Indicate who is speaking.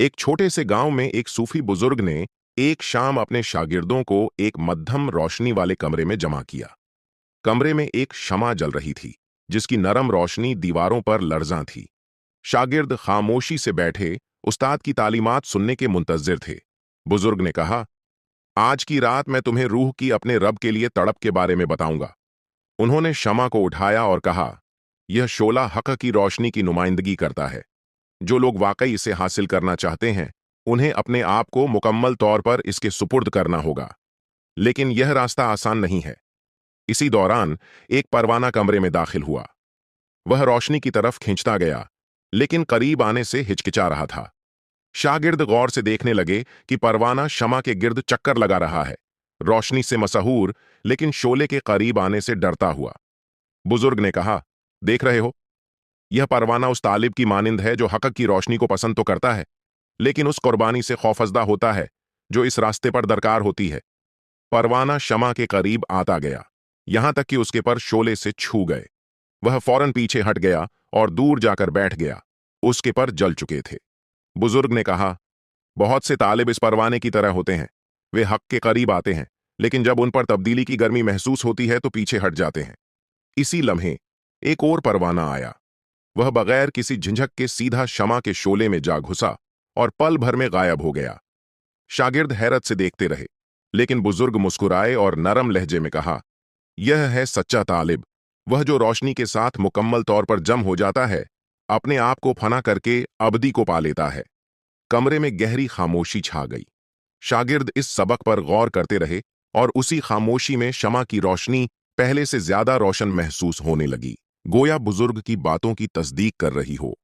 Speaker 1: एक छोटे से गांव में एक सूफी बुजुर्ग ने एक शाम अपने शागिर्दों को एक मध्यम रोशनी वाले कमरे में जमा किया। कमरे में एक शमा जल रही थी, जिसकी नरम रोशनी दीवारों पर लर्जां थी। शागिर्द खामोशी से बैठे उस्ताद की तालीमात सुनने के मुंतजिर थे। बुजुर्ग ने कहा, आज की रात मैं तुम्हें रूह की अपने रब के लिए तड़प के बारे में बताऊंगा। उन्होंने शमा को उठाया और कहा, यह शोला हक की रोशनी की नुमाइंदगी करता है। जो लोग वाकई इसे हासिल करना चाहते हैं, उन्हें अपने आप को मुकम्मल तौर पर इसके सुपुर्द करना होगा। लेकिन यह रास्ता आसान नहीं है। इसी दौरान एक परवाना कमरे में दाखिल हुआ। वह रोशनी की तरफ खींचता गया, लेकिन करीब आने से हिचकिचा रहा था। शागिर्द गौर से देखने लगे कि परवाना शमा के गिर्द चक्कर लगा रहा है, रोशनी से मसहूर लेकिन शोले के करीब आने से डरता हुआ। बुजुर्ग ने कहा, देख रहे हो, यह परवाना उस तालिब की मानिंद है जो हक की रोशनी को पसंद तो करता है, लेकिन उस कुर्बानी से खौफजदा होता है जो इस रास्ते पर दरकार होती है। परवाना शमा के करीब आता गया, यहां तक कि उसके पर शोले से छू गए। वह फौरन पीछे हट गया और दूर जाकर बैठ गया। उसके पर जल चुके थे। बुजुर्ग ने कहा, बहुत से तालिब इस परवाने की तरह होते हैं। वे हक के करीब आते हैं, लेकिन जब उन पर तब्दीली की गर्मी महसूस होती है तो पीछे हट जाते हैं। इसी लम्हे एक और परवाना आया। वह बगैर किसी झंझक के सीधा शमा के शोले में जा घुसा और पल भर में गायब हो गया। शागिर्द हैरत से देखते रहे, लेकिन बुजुर्ग मुस्कुराए और नरम लहजे में कहा, यह है सच्चा तालिब, वह जो रोशनी के साथ मुकम्मल तौर पर जम हो जाता है, अपने आप को फना करके अबदी को पा लेता है। कमरे में गहरी खामोशी छा गई। शागिर्द इस सबक पर गौर करते रहे और उसी खामोशी में शमा की रोशनी पहले से ज्यादा रोशन महसूस होने लगी, गोया बुजुर्ग की बातों की तस्दीक कर रही हो।